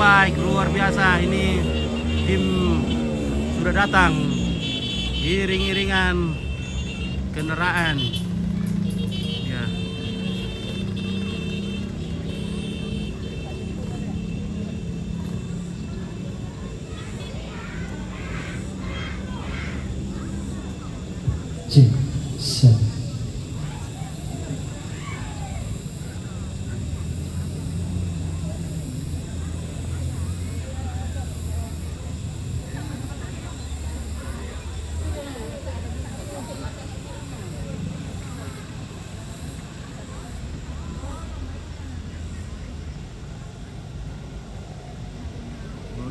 baik, luar biasa. Ini tim sudah datang, iring-iringan kendaraan. Ya.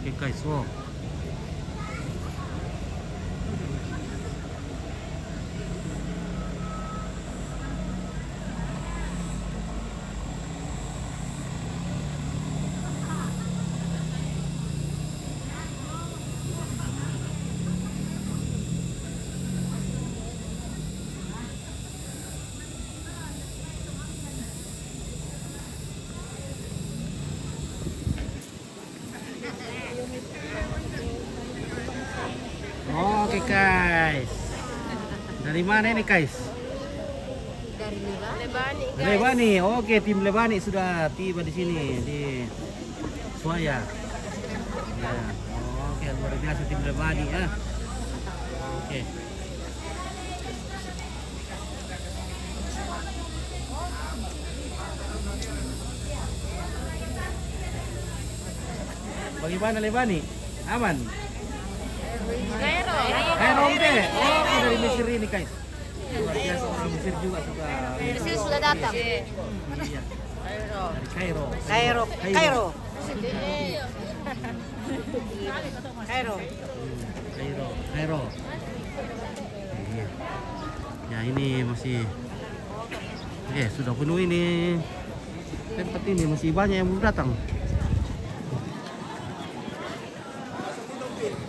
Oke guys, wow. Oke guys, dari mana ini guys? Dari Lebani. Lebani. Oke, tim Lebani sudah tiba di sini di Suaya. Ya. Oke, luar biasa tim Lebani ya. Oke. Bagaimana Lebani? Aman? Cairo. Oke. Oh, dari Mesir ini guys. Luar biasa, orang Mesir juga suka. Mesir sudah datang. Iya. Dari Kairo. Cairo. Kairo. Cairo. Kairo. Iya. Ya ini masih. Oke, sudah penuh ini. Tempat ini masih banyak yang belum datang.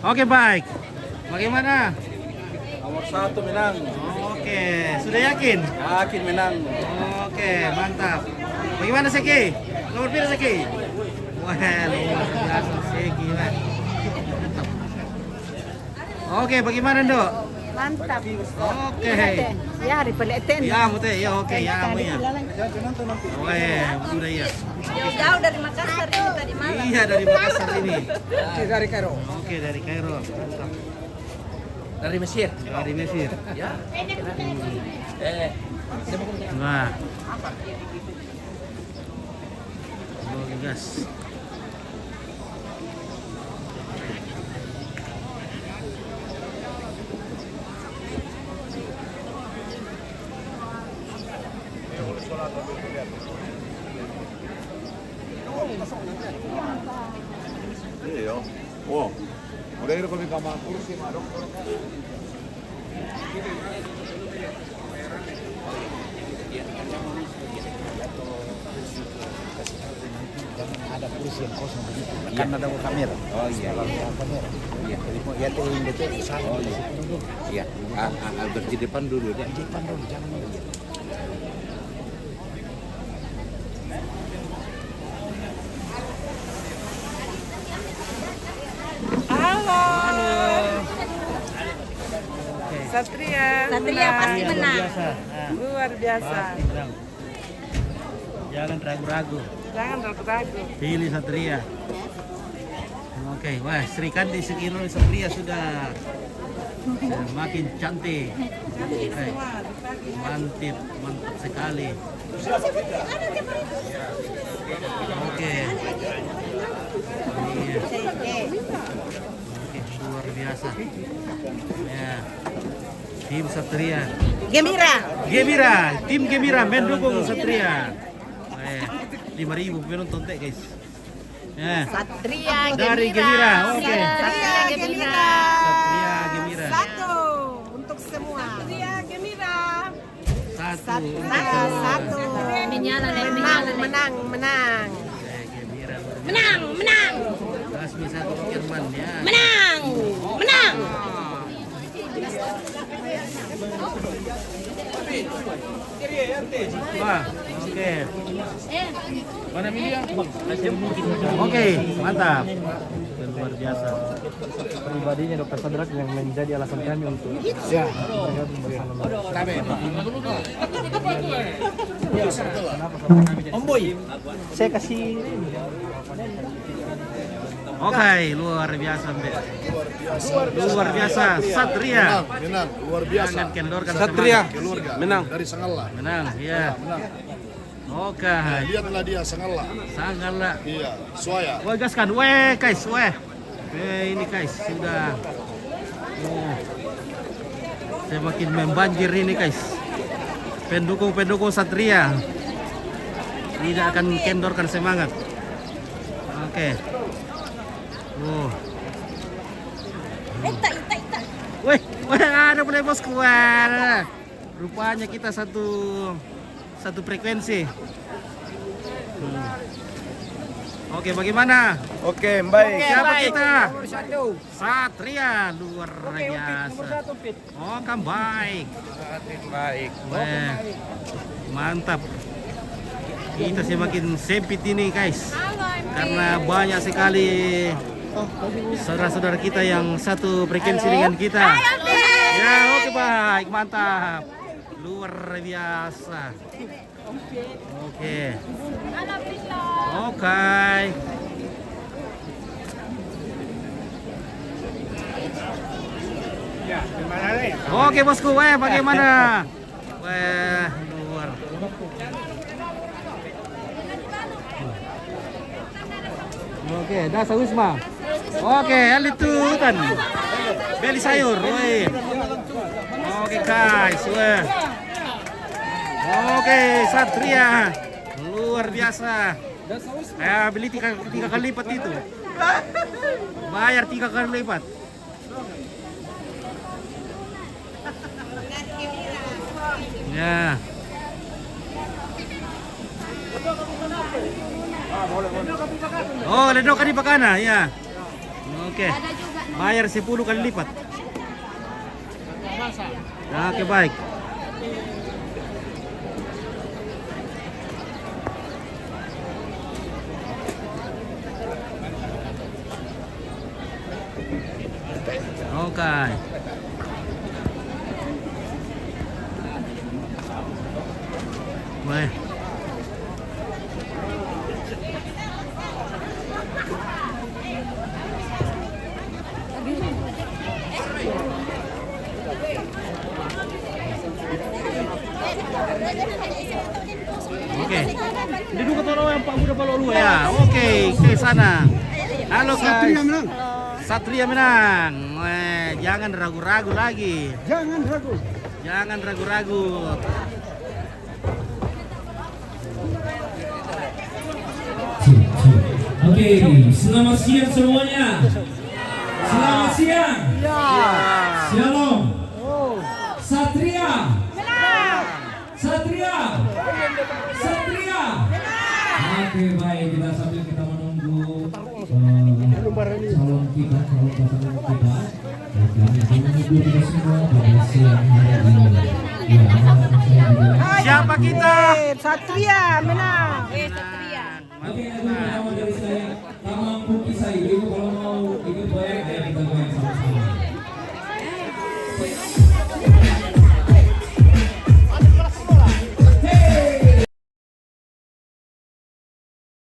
Oke, baik. Bagaimana? Nomor 1 menang. Oke, sudah yakin? Yakin menang. Oke, mantap. Bagaimana Seki? Nomor berapa Seki? Wah, luar biasa Seki. Wah. Oke, bagaimana Dok? Mantap. Oke. Ya, hari peleten. Ya, mute. Ya, oke. Ya, amu ya. Oke, sudah ya. Jauh dari Makassar ini tadi malam. Iya, dari Makassar ini. Dari Kairo. Oke, dari Kairo. Mantap. Dari Mesir. Dari Mesir. Ya. Wah. Oke, gas. Iya. Oh, udah itu kami kamar kursi madok. Ada kursi yang kosong begitu. Kan ada kamera. Oh iya. Kamera. Iya. Jadi mau lihat yang betul sana. Oh iya. Iya. Albert di depan dulu. Di depan dulu, jangan lihat. Halo. Oke. Satria. Satria pasti Iya, luar menang. biasa. Nah, Luar biasa. pasti menang. Jangan ragu-ragu. Jangan ragu-ragu. Pilih Satria. Oke, wah Sri Kandi Sekiro Satria sudah semakin cantik. Oke. Mantap, mantap sekali. Oke. Iya. Oke, luar biasa. Ya. Tim Satria. Gembira. Gembira, tim Gembira mendukung Satria. 5.000 penonton teh guys. Ya. Satria Dari Gembira, oke. Satria Gembira. Satria Gembira. Satu untuk semua. Satria Gembira. Satu. Satu. Menang. Gembira. Menang. Rasmi satu Jerman ya. Menang. Wah, oke. Oke, mantap. Luar biasa. Pribadinya Dr. Sadrak yang menjadi alasan kami untuk bergabung bersama. Om Boy, saya kasih. Oke, luar biasa, Mbak. Luar biasa, Satria. Menang, luar biasa. Jangan kendorkan Satria Keluarga menang. dari Sangala. Menang, iya. Oke, Lihatlah dia Sangala. sangatlah. Iya, Suaya. Wah, gaskan, weh, guys, weh. Ini guys, sudah. Oh. Semakin membanjir ini guys. Pendukung-pendukung Satria tidak akan kendorkan semangat. Oke. Oh. Weh, ada boleh bosku. Wah. Rupanya kita satu frekuensi. Oke, bagaimana? Oke, baik. Siapa kita? Satria, luar biasa. Oh, kan baik. Baik. Wah, mantap. Kita semakin sempit ini guys, karena banyak sekali saudara-saudara kita yang satu frekuensi dengan kita. Ya, oke baik, mantap. Luar biasa. Oke. Oke. Oke bosku, weh bagaimana? Weh, luar. Oke, dasar Wisma. Oke, alitutan. Beli sayur, weh. Oke guys, weh. Oke, Satria. Luar biasa. Beli tiga kali lipat itu. Bayar 3 kali lipat. Ya. Oh, ledokan di Pakana, ya. Oke. Bayar 10 kali lipat. Oke, baik. Oke. Baik. Oke. Duduk ke tolong yang Pak Muda Palolu ya. Oke, ke sana. Halo guys. Satria menang. Satria menang. Jangan ragu-ragu lagi. Jangan ragu. Jangan ragu-ragu. Oke, selamat siang semuanya. Selamat siang. Shalom. Satria. Satria. Satria. Oke, baik, kita sambil kita menunggu calon kita, calon pasangan kita. Kami akan menunggu kita semua pada siang hari ini. Ya, saya juga. Siapa kita? Satria menang. Oke, lagu pertama dari saya, Tamang Bukisai. Ibu kalau mau